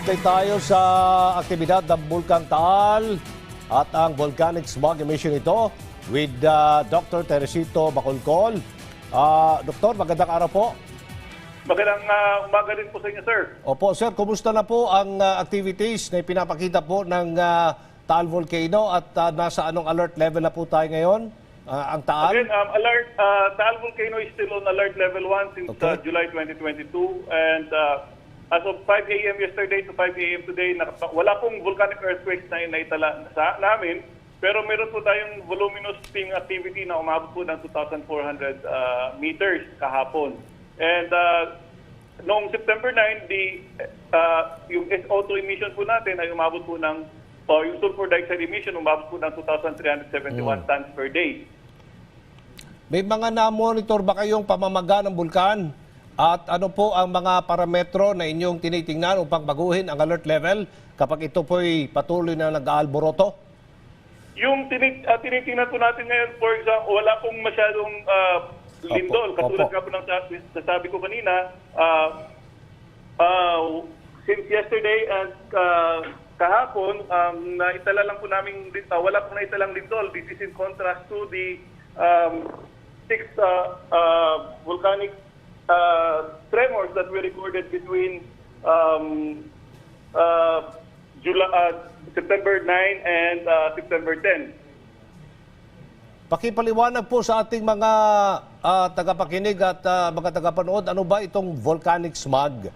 Update tayo sa aktibidad ng Bulkan Taal at ang volcanic smog emission ito with Dr. Teresito Bacolcol. Doktor, magandang araw po. Magandang umaga rin po sa inyo, sir. Opo, sir, kumusta na po ang activities na pinapakita po ng Taal Volcano at nasa anong alert level na po tayo ngayon? Ang Taal? Again, alert, Taal Volcano is still on alert level 1 since July 2022 and as of 5 a.m. yesterday to 5 a.m. today, wala pong volcanic earthquakes na inaitala sa namin, pero meron po tayong voluminous steam activity na umabot po ng 2,400 meters kahapon. And noong September 9, yung SO2 emission po natin ay umabot po ng, yung sulfur dioxide emission umabot po ng 2,371 tons per day. May mga na-monitor ba kayong pamamaga ng bulkan? At ano po ang mga parametro na inyong tinitingnan upang baguhin ang alert level kapag ito po'y patuloy na nag-aalboroto? Yung tinitingnan po natin ngayon, for example, wala pong masyadong lindol. Katulad nga po ng sasabi ko kanina, since yesterday and kahapon, naitala lang po namin, wala pong naitalang lindol. This is in contrast to the 6 volcanic tremors that we recorded between September 9 and September 10. Pakipaliwanag po sa ating mga tagapakinig at mga tagapanood, ano ba itong volcanic smog?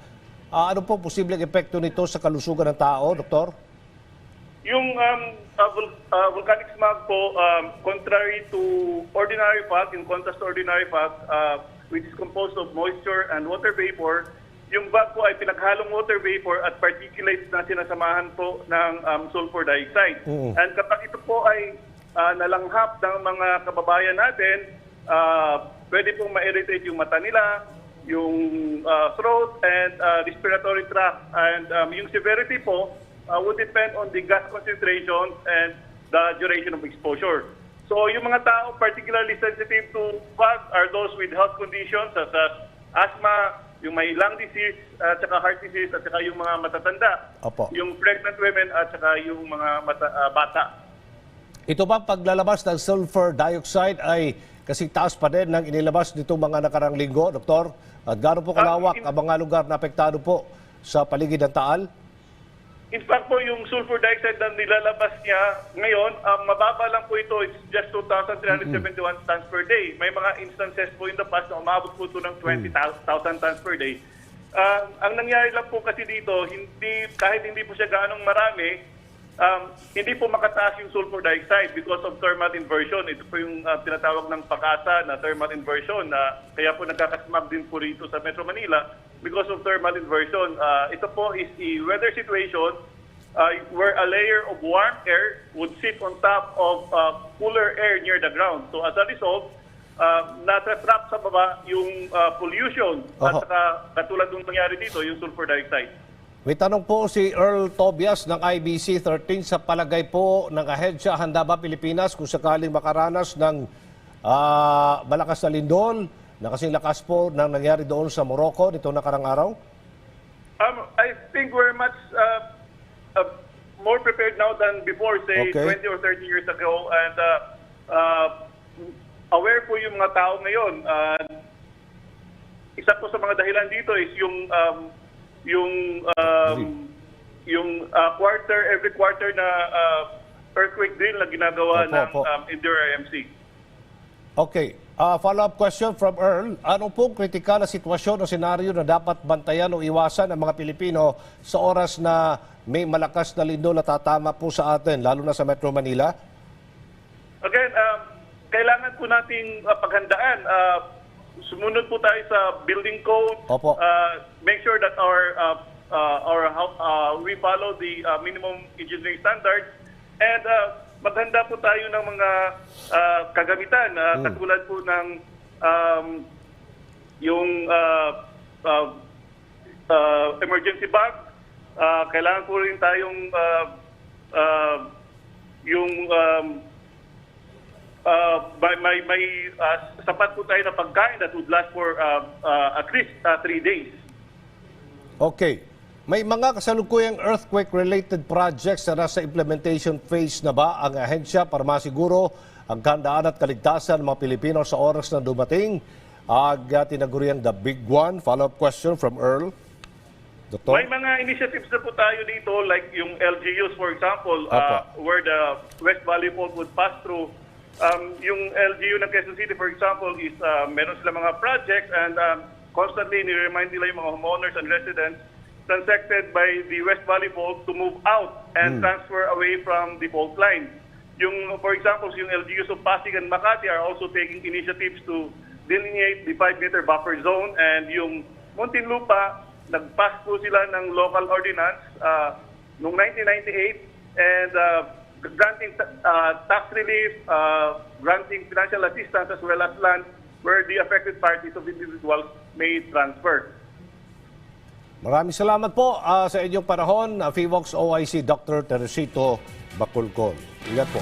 Ano po posibleng epekto nito sa kalusugan ng tao, Doktor? Yung volcanic smog po, contrary to ordinary fog, in contrast to ordinary fog, which is composed of moisture and water vapor, yung fog po ay pinaghalong water vapor at particulates na sinasamahan po ng sulfur dioxide. And kapag ito po ay nalanghap ng mga kababayan natin, pwede pong ma-irritate yung mata nila, yung throat and respiratory tract. And yung severity po would depend on the gas concentration and the duration of exposure. So yung mga tao particularly sensitive to fog are those with health conditions such as asthma, yung may lung disease, at saka heart disease, at saka yung mga matatanda, yung pregnant women, at saka yung mga bata. Ito ba paglalabas ng sulfur dioxide ay kasi taas pa din ng inilabas nitong mga nakarang linggo, Doktor? At gaano po kalawak ang mga lugar na apektado po sa paligid ng Taal? In fact po, yung sulfur dioxide na nilalabas niya ngayon, mababa lang po ito. It's just 2,371 tons per day. May mga instances po in the past na umabot po ito ng 20,000 tons per day. Ang nangyari lang po kasi dito, kahit hindi po siya gaanong marami, hindi po makataas yung sulfur dioxide because of thermal inversion. Ito po yung tinatawag ng PACASA na thermal inversion. Kaya po nagkakasmog din po rito sa Metro Manila because of thermal inversion. Ito po is a weather situation where a layer of warm air would sit on top of cooler air near the ground. So as a result, natatrap sa baba yung pollution at saka katulad ng nangyari dito, yung sulfur dioxide. May tanong po si Earl Tobias ng IBC 13. Sa palagay po ng ahensya, handa ba Pilipinas kung sakaling makaranas ng malakas na lindol na kasing lakas po ng nangyari doon sa Morocco nitong nakarang araw? I think we're much more prepared now than before, say 20 or 30 years ago. And aware po yung mga tao ngayon. Isa po sa mga dahilan dito is every quarter na earthquake drill na ginagawa ng Endure IMC. Okay. Follow-up question from Earl. Ano pong kritikal na sitwasyon o senaryo na dapat bantayan o iwasan ng mga Pilipino sa oras na may malakas na lindol na tatama po sa atin, lalo na sa Metro Manila? Again, kailangan po nating paghandaan. Sumunod po tayo sa building code. Make sure that we follow the minimum engineering standards. And maghanda po tayo ng mga kagamitan katulad po ng yung emergency bag. Kailangan po rin tayong may sapat po tayo na pagkain that would last for at least 3 days. Okay. May mga kasalukuyang earthquake-related projects na nasa implementation phase na ba ang ahensya para masiguro ang kahandaan at kaligtasan ng mga Pilipino sa oras na dumating? Tinaguriang the big one. Follow-up question from Earl. Doktor? May mga initiatives na po tayo dito like yung LGUs for example, Apo. where the West Valley Fault would pass through. Yung LGU ng Quezon City for example is meron sila mga projects and constantly ni-remind nila yung mga homeowners and residents transected by the West Valley Fault to move out and transfer away from the fault line. Yung, for example, yung LGUs of Pasig and Makati are also taking initiatives to delineate the 5-meter buffer zone, and yung Muntinlupa, nag-pass po sila ng local ordinance noong 1998 and granting tax relief, granting financial assistance as well as land where the affected parties of individuals may transfer. Maraming salamat po sa inyong panahon, FIVOX OIC Dr. Teresito Bacolcol. Ingat po.